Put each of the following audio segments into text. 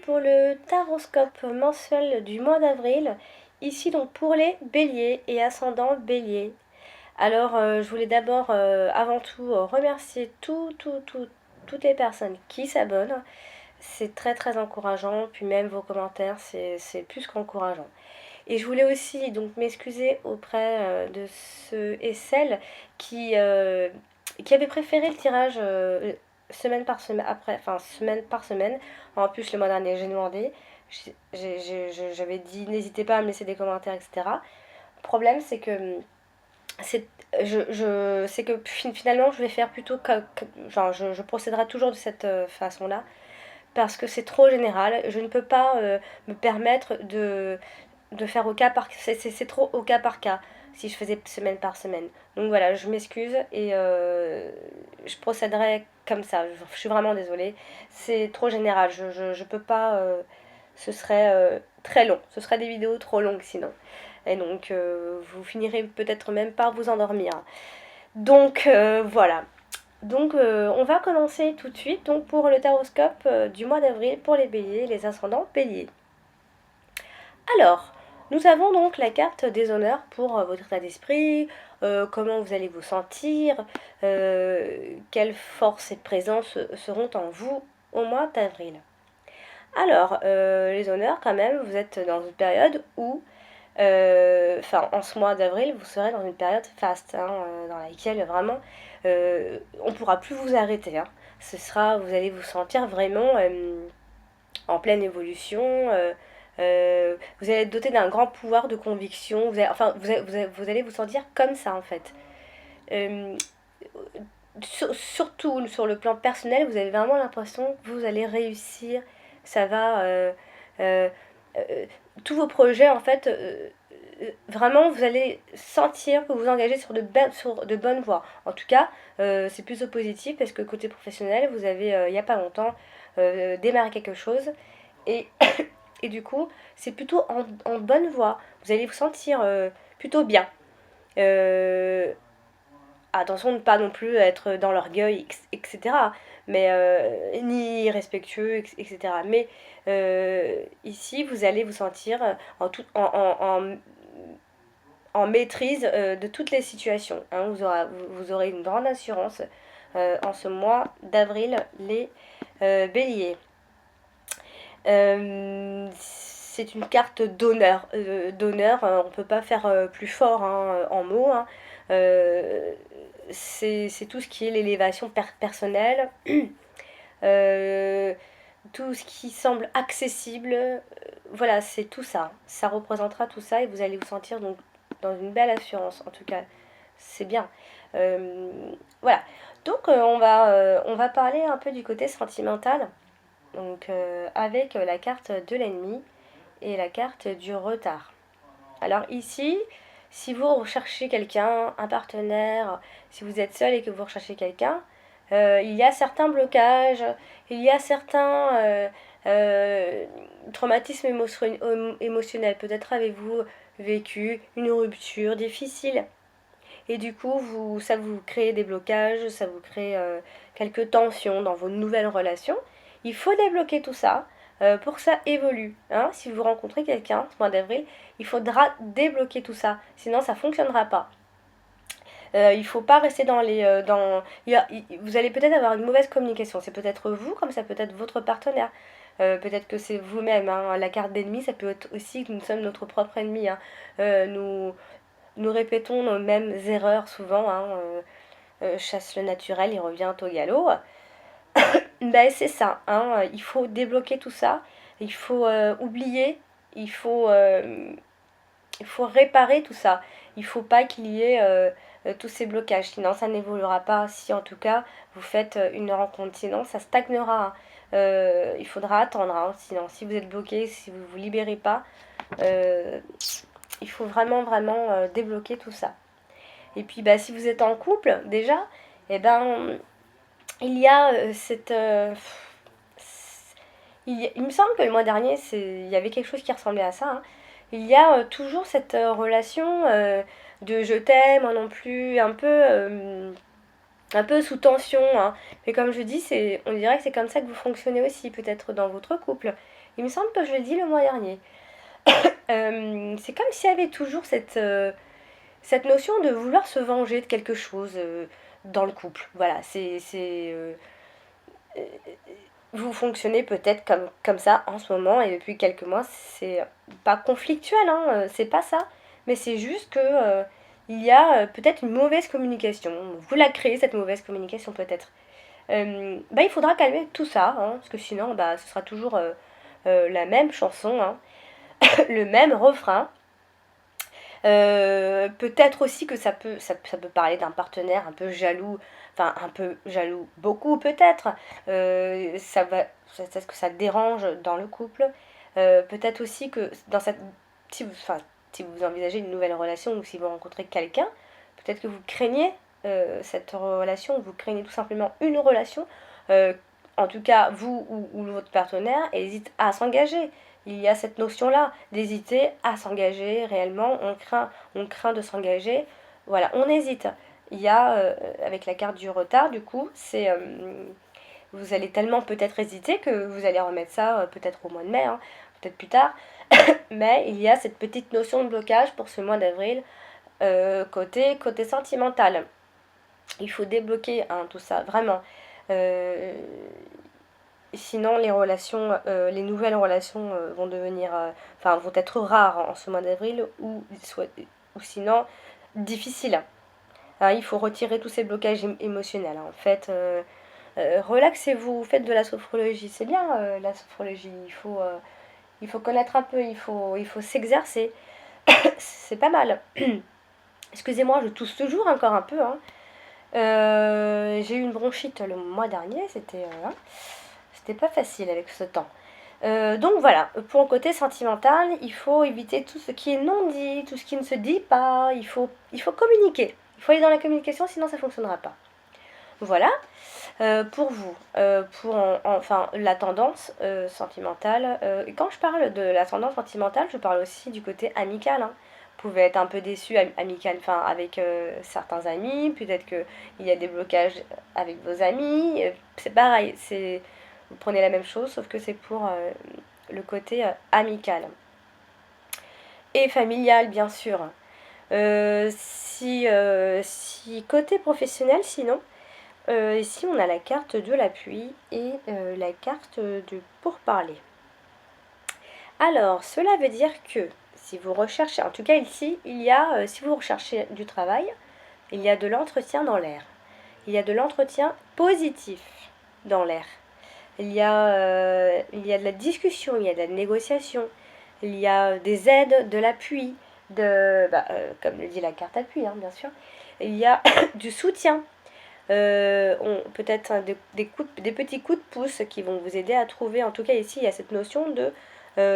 pour le taroscope mensuel du mois d'avril. Ici donc pour les béliers et ascendant bélier. Alors je voulais d'abord avant tout remercier toutes les personnes qui s'abonnent. C'est très très encourageant, puis même vos commentaires, c'est plus qu'encourageant. Et je voulais aussi donc m'excuser auprès de ceux et celles qui avaient préféré le tirage semaine par semaine, après, enfin semaine par semaine. En plus, le mois dernier, j'ai demandé, j'avais dit n'hésitez pas à me laisser des commentaires, etc. Le problème, c'est que c'est c'est que finalement, je vais faire plutôt genre, je procéderai toujours de cette façon-là parce que c'est trop général. Je ne peux pas me permettre de faire au cas par c'est trop au cas par cas si je faisais semaine par semaine. Donc voilà, je m'excuse et je procéderai comme ça. Je suis vraiment désolée. C'est trop général. Je peux pas. Ce serait très long. Ce serait des vidéos trop longues sinon. Et donc vous finirez peut-être même par vous endormir. Donc voilà. Donc on va commencer tout de suite donc pour le taroscope du mois d'avril pour les béliers, les ascendants béliers. Alors, nous avons donc la carte des honneurs pour votre état d'esprit, comment vous allez vous sentir, quelles forces et présences seront en vous au mois d'avril. Alors, les honneurs quand même, vous êtes dans une période où, en ce mois d'avril, vous serez dans une période faste, hein, dans laquelle vraiment on ne pourra plus vous arrêter. Hein. Vous allez vous sentir vraiment en pleine évolution. Vous allez être doté d'un grand pouvoir de conviction. Vous allez vous sentir comme ça en fait. Euh, Surtout sur le plan personnel, vous avez vraiment l'impression que vous allez réussir. Ça va. Euh, Tous vos projets en fait. Vraiment, vous allez sentir que vous vous engagez sur de bonnes voies. En tout cas, c'est plutôt positif parce que côté professionnel, vous avez, il n'y a pas longtemps, démarré quelque chose. Et et du coup, c'est plutôt en bonne voie. Vous allez vous sentir plutôt bien. Euh, Attention de ne pas non plus être dans l'orgueil, etc. Mais ni irrespectueux, etc. Mais ici, vous allez vous sentir en maîtrise de toutes les situations. Hein. Vous aurez une grande assurance en ce mois d'avril, les béliers. C'est une carte d'honneur. On ne peut pas faire plus fort hein, en mots. Hein. Euh, c'est tout ce qui est l'élévation personnelle, euh, tout ce qui semble accessible. Voilà, c'est tout ça. Ça représentera tout ça et vous allez vous sentir donc dans une belle assurance. En tout cas, c'est bien. Euh, voilà. Donc on va parler un peu du côté sentimental. Donc avec la carte de l'ennemi et la carte du retard. Alors ici, si vous recherchez quelqu'un, un partenaire, si vous êtes seul et que vous recherchez quelqu'un, il y a certains blocages, il y a certains euh, traumatismes émotionnels. Peut-être avez-vous vécu une rupture difficile. Et du coup, ça vous crée des blocages, ça vous crée quelques tensions dans vos nouvelles relations. Il faut débloquer tout ça pour que ça évolue. Hein. Si vous rencontrez quelqu'un ce mois d'avril, il faudra débloquer tout ça. Sinon, ça ne fonctionnera pas. Il ne faut pas rester dans les... vous allez peut-être avoir une mauvaise communication. C'est peut-être vous, comme ça peut être votre partenaire. Peut-être que c'est vous-même. Hein. La carte d'ennemi, ça peut être aussi que nous sommes notre propre ennemi. Hein. Nous répétons nos mêmes erreurs souvent. Hein. Chasse le naturel, il revient au galop. Ben c'est ça, hein. Il faut débloquer tout ça. Il faut oublier. Il faut, euh, il faut réparer tout ça. Il ne faut pas qu'il y ait tous ces blocages. Sinon, ça n'évoluera pas. Si en tout cas vous faites une rencontre, sinon ça stagnera. Hein. Il faudra attendre. Hein. Sinon, si vous êtes bloqué, si vous ne vous libérez pas, euh, il faut vraiment, vraiment débloquer tout ça. Et puis, bah, si vous êtes en couple, déjà, eh ben, il y a cette. Il me semble que le mois dernier, il y avait quelque chose qui ressemblait à ça. Hein. Il y a toujours cette relation de je t'aime, moi non plus, un peu sous tension. Hein. Mais comme je dis, on dirait que c'est comme ça que vous fonctionnez aussi, peut-être dans votre couple. Il me semble que je l'ai dit le mois dernier. C'est comme s'il y avait toujours cette notion de vouloir se venger de quelque chose dans le couple. Voilà, vous fonctionnez peut-être comme ça en ce moment et depuis quelques mois, c'est pas conflictuel, hein, c'est pas ça, mais c'est juste que il y a peut-être une mauvaise communication. Vous la créez, cette mauvaise communication peut-être. Il faudra calmer tout ça, hein, parce que sinon, ce sera toujours la même chanson, hein, le même refrain. Peut-être aussi que ça peut parler d'un partenaire un peu jaloux, enfin un peu jaloux, beaucoup peut-être. Est-ce que ça dérange dans le couple. Peut-être aussi que si vous envisagez une nouvelle relation ou si vous rencontrez quelqu'un, peut-être que vous craignez cette relation, vous craignez tout simplement une relation. Euh, en tout cas, vous ou votre partenaire hésite à s'engager. Il y a cette notion-là d'hésiter à s'engager réellement, on craint de s'engager, voilà, on hésite. Il y a, avec la carte du retard, du coup, vous allez tellement peut-être hésiter que vous allez remettre ça peut-être au mois de mai, hein, peut-être plus tard, mais il y a cette petite notion de blocage pour ce mois d'avril, côté sentimental. Il faut débloquer hein, tout ça, vraiment. Euh, Sinon, les nouvelles relations vont devenir, vont être rares en ce mois d'avril ou sinon difficiles. Hein, il faut retirer tous ces blocages émotionnels. Hein. En fait, relaxez-vous, faites de la sophrologie. C'est bien la sophrologie. Il faut connaître un peu, il faut s'exercer. C'est pas mal. Excusez-moi, je tousse toujours encore un peu. Hein. J'ai eu une bronchite le mois dernier, c'était pas facile avec ce temps. Donc voilà, pour le côté sentimental, il faut éviter tout ce qui est non dit, tout ce qui ne se dit pas, il faut communiquer. Il faut aller dans la communication, sinon ça ne fonctionnera pas. Voilà, pour vous, enfin la tendance sentimentale. Et quand je parle de la tendance sentimentale, je parle aussi du côté amical. Hein. Vous pouvez être un peu déçu amical, enfin avec certains amis, peut-être qu'il y a des blocages avec vos amis. C'est pareil, vous prenez la même chose, sauf que c'est pour le côté amical. Et familial, bien sûr. Si côté professionnel, sinon, ici on a la carte de l'appui et la carte de pourparler. Alors, cela veut dire que si vous recherchez, en tout cas ici, si vous recherchez du travail, il y a de l'entretien dans l'air. Il y a de l'entretien positif dans l'air. Il y a de la discussion, il y a de la négociation, il y a des aides, de l'appui, comme le dit la carte appui, hein, bien sûr. Il y a du soutien, peut-être des petits coups de pouce qui vont vous aider à trouver, en tout cas ici, il y a cette notion de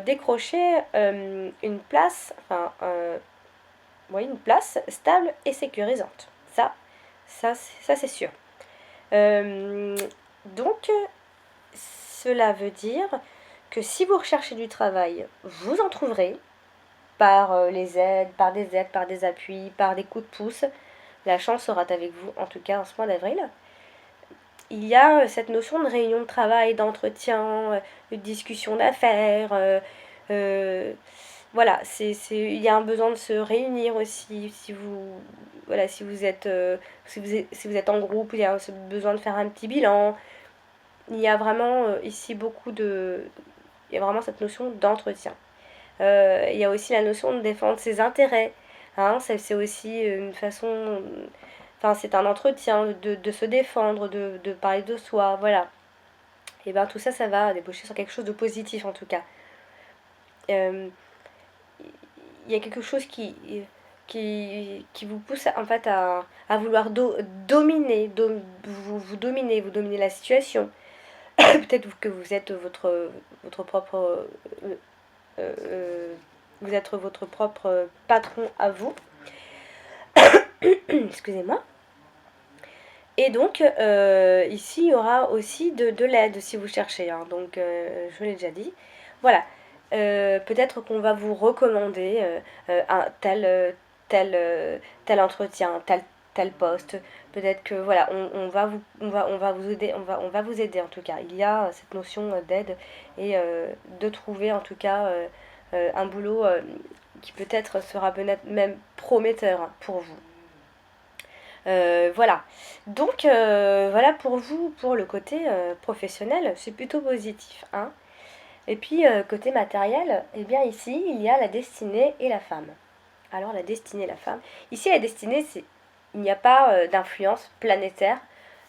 décrocher une place, une place stable et sécurisante. Ça c'est sûr. Donc, cela veut dire que si vous recherchez du travail, vous en trouverez par les aides, par des appuis, par des coups de pouce. La chance sera avec vous, en tout cas en ce mois d'avril. Il y a cette notion de réunion de travail, d'entretien, de discussion d'affaires. Voilà, il y a un besoin de se réunir aussi. Si vous êtes en groupe, il y a ce besoin de faire un petit bilan. Il y a vraiment ici il y a vraiment cette notion d'entretien. Il y a aussi la notion de défendre ses intérêts. Hein, c'est aussi une façon. Enfin, c'est un entretien de se défendre, de parler de soi, voilà. Et bien tout ça, ça va déboucher sur quelque chose de positif en tout cas. Il y a quelque chose qui vous pousse en fait à vouloir dominer, vous dominez la situation. Peut-être que vous êtes votre propre vous êtes votre propre patron à vous. Excusez-moi. Et donc, ici, il y aura aussi de l'aide si vous cherchez. Hein. Donc, je l'ai déjà dit. Voilà. Peut-être qu'on va vous recommander un tel entretien, tel poste, peut-être que voilà, on va vous aider, on va vous aider en tout cas. Il y a cette notion d'aide et de trouver en tout cas un boulot qui peut-être sera même prometteur pour vous. Voilà. Donc voilà pour vous, pour le côté professionnel, c'est plutôt positif, hein. Et puis côté matériel, eh bien ici il y a la destinée et la femme. Alors la destinée et la femme. Ici la destinée, c'est il n'y a pas d'influence planétaire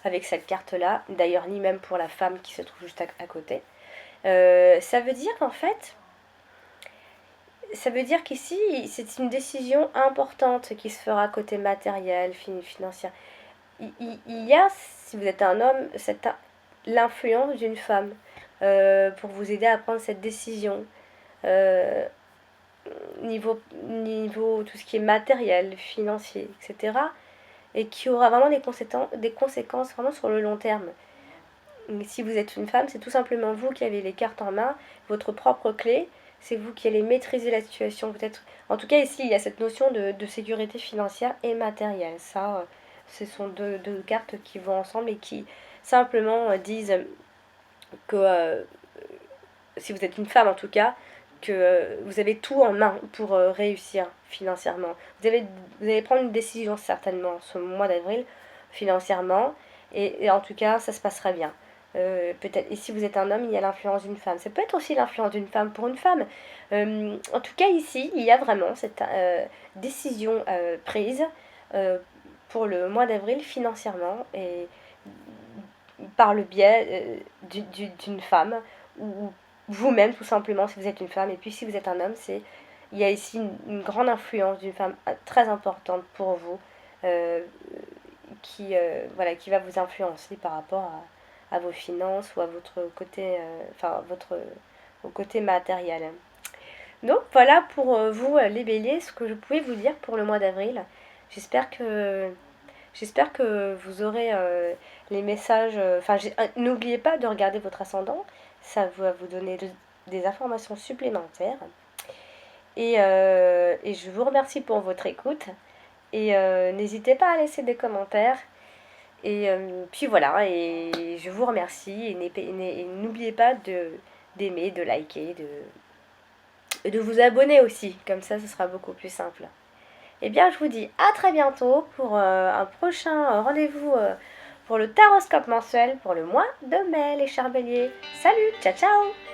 avec cette carte-là, d'ailleurs ni même pour la femme qui se trouve juste à côté. Ça veut dire qu'en fait, ça veut dire qu'ici, c'est une décision importante qui se fera côté matériel, financière. Il y a, si vous êtes un homme, l'influence d'une femme pour vous aider à prendre cette décision. Euh, niveau tout ce qui est matériel, financier, etc. Et qui aura vraiment des conséquences vraiment sur le long terme. Si vous êtes une femme, c'est tout simplement vous qui avez les cartes en main, votre propre clé, c'est vous qui allez maîtriser la situation. Peut-être, en tout cas ici, il y a cette notion de sécurité financière et matérielle. Ça, ce sont deux cartes qui vont ensemble et qui simplement disent que si vous êtes une femme en tout cas, que vous avez tout en main pour réussir financièrement. Vous allez prendre une décision certainement ce mois d'avril financièrement et en tout cas ça se passera bien. Peut-être, et si vous êtes un homme, il y a l'influence d'une femme. Ça peut être aussi l'influence d'une femme pour une femme. En tout cas, ici, il y a vraiment cette décision prise pour le mois d'avril financièrement et par le biais d'une femme ou vous-même tout simplement si vous êtes une femme. Et puis si vous êtes un homme, il y a ici une grande influence d'une femme très importante pour vous voilà, qui va vous influencer par rapport à vos finances ou à votre côté, au côté matériel. Donc voilà pour vous les béliers ce que je pouvais vous dire pour le mois d'avril. J'espère que J'espère que vous aurez les messages. N'oubliez pas de regarder votre ascendant, ça va vous donner des informations supplémentaires. Et je vous remercie pour votre écoute. Et n'hésitez pas à laisser des commentaires. Et puis voilà, et je vous remercie. Et n'oubliez pas d'aimer, de liker, de vous abonner aussi. Comme ça, ce sera beaucoup plus simple. Eh bien, je vous dis à très bientôt pour un prochain rendez-vous pour le taroscope mensuel pour le mois de mai, les chers béliers. Salut, ciao ciao!